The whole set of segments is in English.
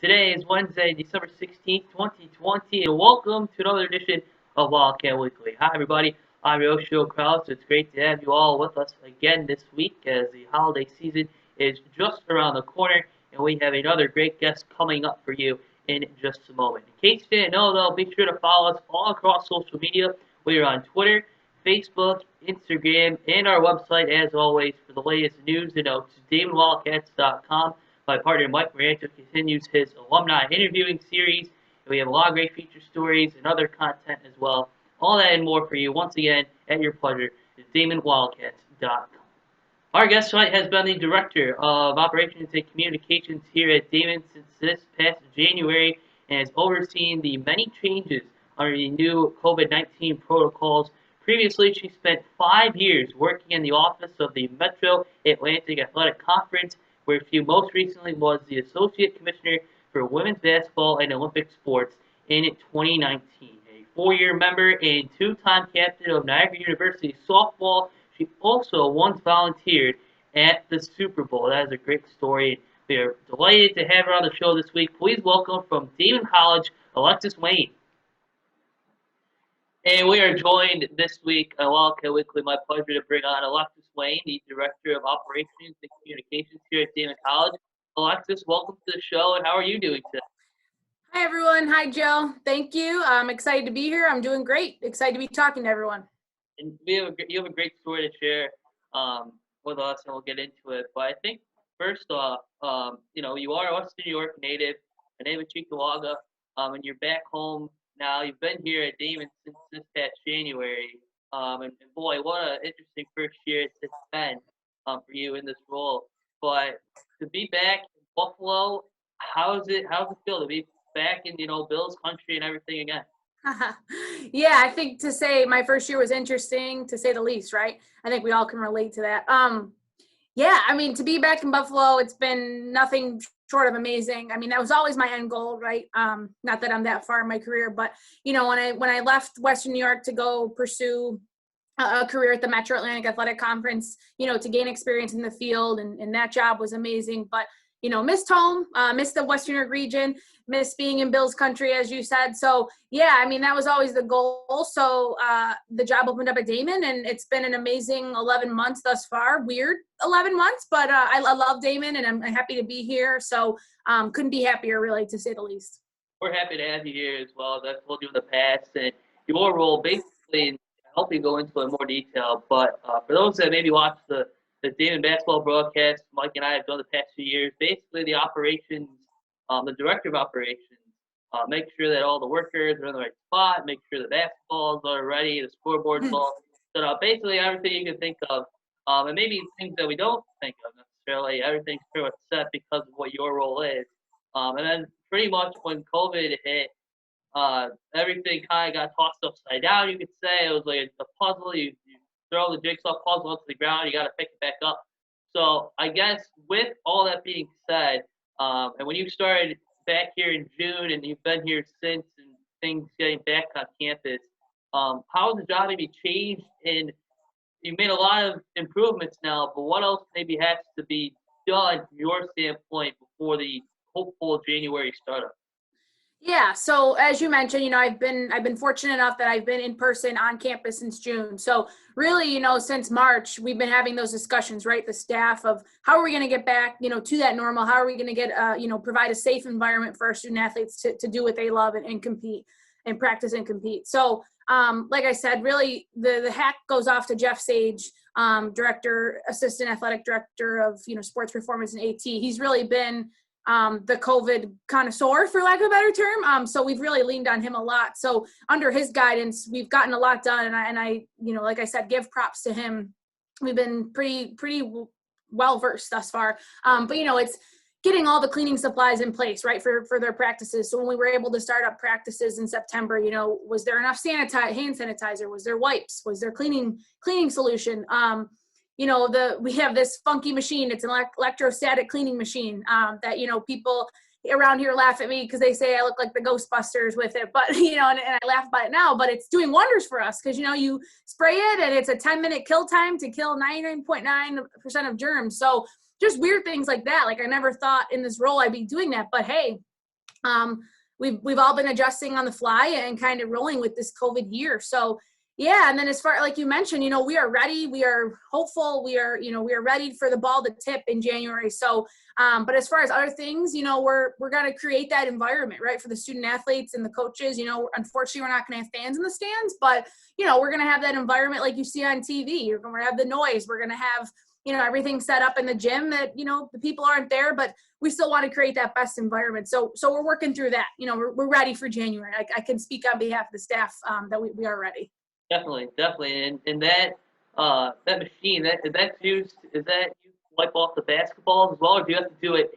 Today is Wednesday, December 16th, 2020, and welcome to another edition of Wildcat Weekly. Hi, everybody. I'm your host, Joe Kraus. It's great to have you all with us again this week as the holiday season is just around the corner, and we have another great guest coming up for you in just a moment. In case you didn't know, though, be sure to follow us all across social media. We are on Twitter, Facebook, Instagram, and our website, as always, for the latest news and notes, DaemenWildcats.com. My partner Mike Marianto continues his alumni interviewing series, and we have a lot of great feature stories and other content as well. All that and more for you once again at your pleasure at DaemenWildcats.com. Our guest tonight has been the Director of Operations and Communications here at Daemen since this past January and has overseen the many changes under the new COVID-19 protocols. Previously, she spent 5 years working in the office of the Metro Atlantic Athletic Conference, where she most recently was the Associate Commissioner for Women's Basketball and Olympic Sports in 2019. A four-year member and two-time captain of Niagara University softball, she also once volunteered at the Super Bowl. That is a great story. We are delighted to have her on the show this week. Please welcome from Daemen College, Alexis Wayne. And we are joined this week on Wildcat Weekly. My pleasure to bring on Alexis Wayne, the Director of Operations and Communications here at Daemen College. Alexis, welcome to the show, and how are you doing today? Hi, everyone. Hi, Joe. Thank you. I'm excited to be here. I'm doing great. Excited to be talking to everyone. And you have a great story to share with us, and we'll get into it. But I think first off, you are a Western New York native. Your name is Chickawaga, and you're back home now. You've been here at Daemen since this past January. And boy, what an interesting first year it's been for you in this role. But to be back in Buffalo, how's it feel to be back in Bills country and everything again? Yeah, I think to say my first year was interesting, to say the least, right? I think we all can relate to that. Yeah, I mean, to be back in Buffalo, it's been nothing short of amazing. I mean, that was always my end goal, right? Not that I'm that far in my career, but when I left Western New York to go pursue a career at the Metro Atlantic Athletic Conference, to gain experience in the field, and that job was amazing. But missed home, missed the Western New York region, missed being in Bills country, as you said. So, yeah, I mean, that was always the goal. So the job opened up at Daemen, and it's been an amazing 11 months thus far. Weird 11 months, but I love Daemen, and I'm happy to be here. So couldn't be happier, really, to say the least. We're happy to have you here as well. As I've told you in the past, and your role basically, and I'll help you go into it in more detail. But for those that maybe watch the Daemen basketball broadcast, Mike and I have done the past few years. Basically, the operations, the director of operations, make sure that all the workers are in the right spot, make sure the basketballs are ready, the scoreboard's all set up. Basically, everything you can think of, and maybe things that we don't think of necessarily. Everything's pretty much set because of what your role is. And then pretty much when COVID hit, everything kind of got tossed upside down. You could say it was like a puzzle. You throw the jigsaw puzzle onto the ground. You got to pick it back up. So I guess with all that being said, and when you started back here in June and you've been here since, and things getting back on campus, how has the job maybe changed? And you made a lot of improvements now, but what else maybe has to be done from your standpoint before the hopeful January startup? Yeah. So as you mentioned, I've been fortunate enough that I've been in person on campus since June. So really, since March, we've been having those discussions, right? The staff of how are we going to get back, to that normal? How are we going to get, provide a safe environment for our student athletes to do what they love and compete and practice and compete. So, like I said, really the hat goes off to Jeff Sage, assistant athletic director of, sports performance and AT. He's really been the COVID connoisseur, for lack of a better term. So we've really leaned on him a lot. So under his guidance, we've gotten a lot done. And I, like I said, give props to him. We've been pretty well versed thus far. But it's getting all the cleaning supplies in place, right, for their practices. So when we were able to start up practices in September, was there enough hand sanitizer? Was there wipes? Was there cleaning solution? We have this funky machine. It's an electrostatic cleaning machine that, people around here laugh at me because they say I look like the Ghostbusters with it, but, and I laugh about it now, but it's doing wonders for us because, you spray it and it's a 10-minute kill time to kill 99.9% of germs. So just weird things like that. Like I never thought in this role I'd be doing that, but hey, We've all been adjusting on the fly and kind of rolling with this COVID year. So yeah, and then as far like you mentioned, we are ready, we are hopeful, we are ready for the ball to tip in January. So, but as far as other things, we're going to create that environment, right, for the student athletes and the coaches. Unfortunately, we're not going to have fans in the stands, but we're going to have that environment like you see on TV. You're going to have the noise. We're going to have everything set up in the gym that the people aren't there, but we still want to create that best environment. So we're working through that. We're ready for January. I can speak on behalf of the staff that we are ready. Definitely, and that machine that's used, is that you wipe off the basketballs as well, or do you have to do it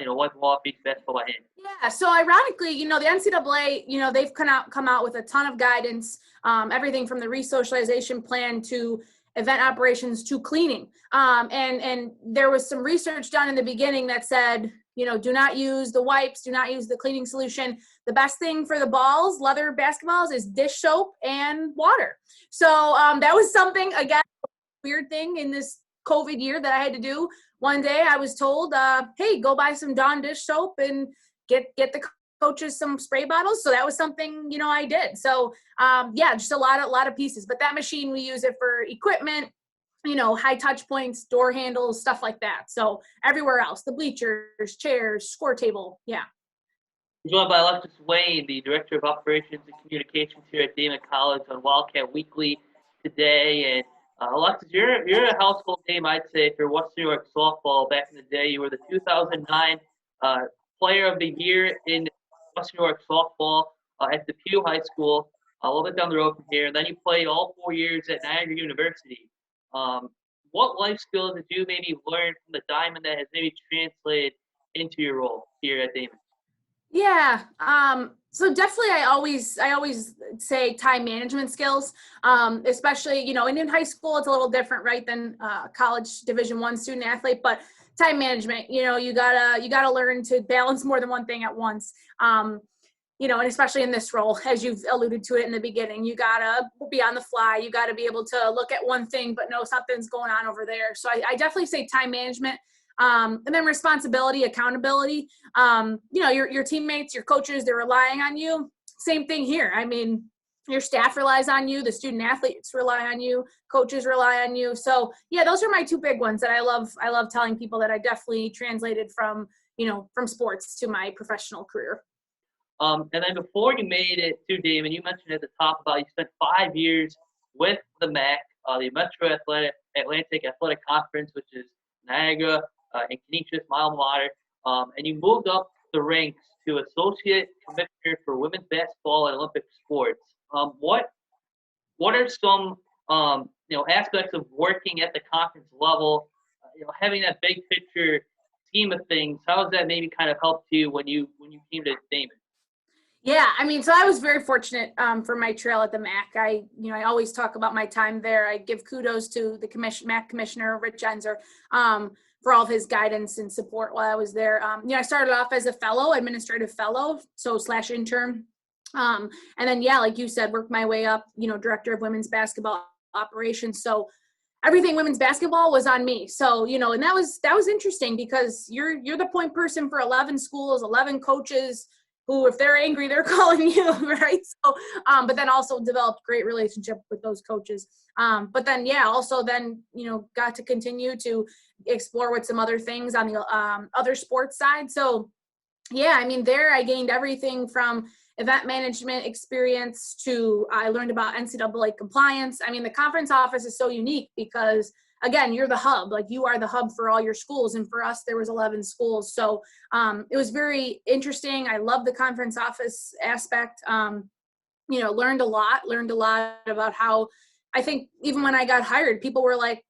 wipe off each basketball by hand? Yeah. So ironically, the NCAA, they've come out with a ton of guidance, everything from the resocialization plan to event operations to cleaning. And there was some research done in the beginning that said, do not use the wipes, do not use the cleaning solution. The best thing for the balls, leather basketballs, is dish soap and water. So that was something, again, weird thing in this COVID year that I had to do. One day I was told, hey, go buy some Dawn dish soap and get the coaches some spray bottles. So that was something, I did. So yeah, just a lot of pieces. But that machine, we use it for equipment, high touch points, door handles, stuff like that. So everywhere else, the bleachers, chairs, score table. Yeah. We're joined by Alexis Wayne, the Director of Operations and Communications here at Daemen College on Wildcat Weekly today. And Alexis, you're a household name, I'd say, for Western New York softball. Back in the day, you were the 2009 Player of the Year in Western New York softball at DePue High School, a little bit down the road from here. Then you played all 4 years at Niagara University. What life skills did you maybe learn from the Daemen that has maybe translated into your role here at Daemen? Yeah. So definitely I always say time management skills, especially, and in high school, it's a little different, right, than college Division I student athlete, but time management, you gotta learn to balance more than one thing at once. And especially in this role, as you've alluded to it in the beginning, you gotta be on the fly. You gotta be able to look at one thing, but know something's going on over there. So I definitely say time management. And then responsibility, accountability. Your teammates, your coaches, they're relying on you. Same thing here. I mean, your staff relies on you, the student athletes rely on you, coaches rely on you. So yeah, those are my two big ones that I love telling people that I definitely translated from sports to my professional career. And then before you made it to Daemen, you mentioned at the top about you spent 5 years with the MAC, the Metro Atlantic Athletic Conference, which is Niagara and Canisius, my alma mater, and you moved up the ranks to Associate Commissioner for Women's Basketball and Olympic Sports. What are some aspects of working at the conference level, having that big picture scheme of things? How has that maybe kind of helped you when you came to Daemen? Yeah, I mean, so I was very fortunate for my trail at the MAC. I always talk about my time there. I give kudos to the MAC commissioner, Rich Enzer, for all of his guidance and support while I was there. I started off as a fellow, administrative fellow, so / intern. And then, yeah, like you said, worked my way up, director of women's basketball operations. So everything women's basketball was on me. So, and that was interesting because you're the point person for 11 schools, 11 coaches, who, if they're angry, they're calling you, right? So, but then also developed great relationship with those coaches. But then, yeah, also then, got to continue to explore with some other things on the other sports side. So, yeah, I mean, there I gained everything from event management experience to I learned about NCAA compliance. I mean, the conference office is so unique because, again, you're the hub, like you are the hub for all your schools. And for us, there was 11 schools. So it was very interesting. I love the conference office aspect. Learned a lot about how, I think even when I got hired, people were like,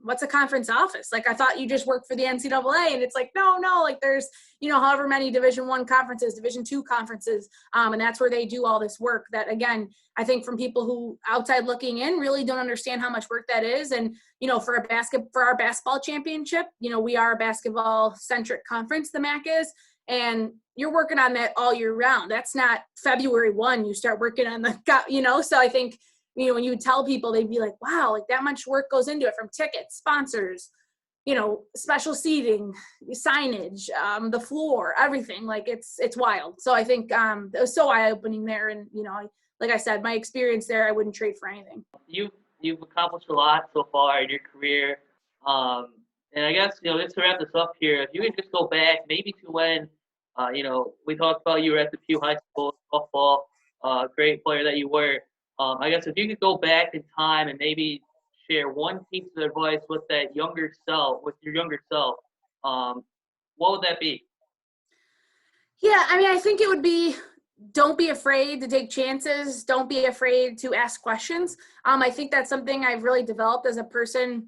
what's a conference office? Like, I thought you just worked for the NCAA. And it's like, no, like there's, however many Division I conferences, Division II conferences. And that's where they do all this work that, again, I think from people who outside looking in really don't understand how much work that is. And, for our basketball championship, we are a basketball centric conference, the MAC is, and you're working on that all year round. That's not February 1, you start working on so I think, when you would tell people, they'd be like, wow, like that much work goes into it, from tickets, sponsors, special seating, signage, the floor, everything. Like it's wild. So I think it was so eye-opening there. And, like I said, my experience there, I wouldn't trade for anything. You've accomplished a lot so far in your career. And I guess, just to wrap this up here, if you could just go back maybe to when, we talked about you were at the Pew High School softball, great player that you were. I guess if you could go back in time and maybe share one piece of advice with your younger self, what would that be? Yeah, I mean, I think it would be, don't be afraid to take chances. Don't be afraid to ask questions. I think that's something I've really developed as a person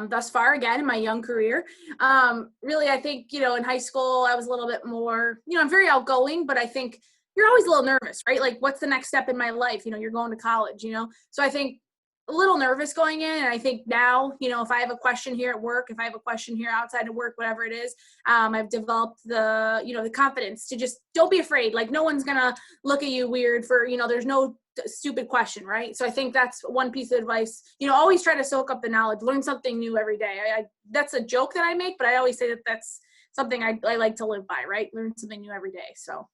thus far, again, in my young career. Really, I think, in high school, I was a little bit more, I'm very outgoing, but I think you're always a little nervous, right? Like, what's the next step in my life? You're going to college, So I think a little nervous going in. And I think now, if I have a question here at work, if I have a question here outside of work, whatever it is, I've developed the confidence to just don't be afraid. Like, no one's going to look at you weird for, there's no stupid question, right? So I think that's one piece of advice. Always try to soak up the knowledge, learn something new every day. That's a joke that I make, but I always say that that's something I like to live by, right? Learn something new every day. So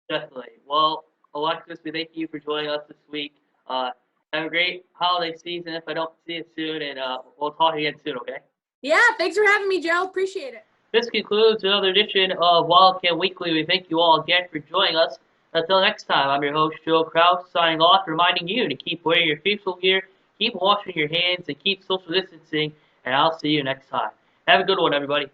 Definitely. Well, Alexis, we thank you for joining us this week. Have a great holiday season if I don't see you soon, and we'll talk again soon, okay? yeah, thanks for having me, Joe. Appreciate it. This concludes another edition of Wildcat Weekly. We thank you all again for joining us. Until next time, I'm your host, Joe Kraus, signing off, reminding you to keep wearing your facial gear, keep washing your hands, and keep social distancing, and I'll see you next time. Have a good one, everybody.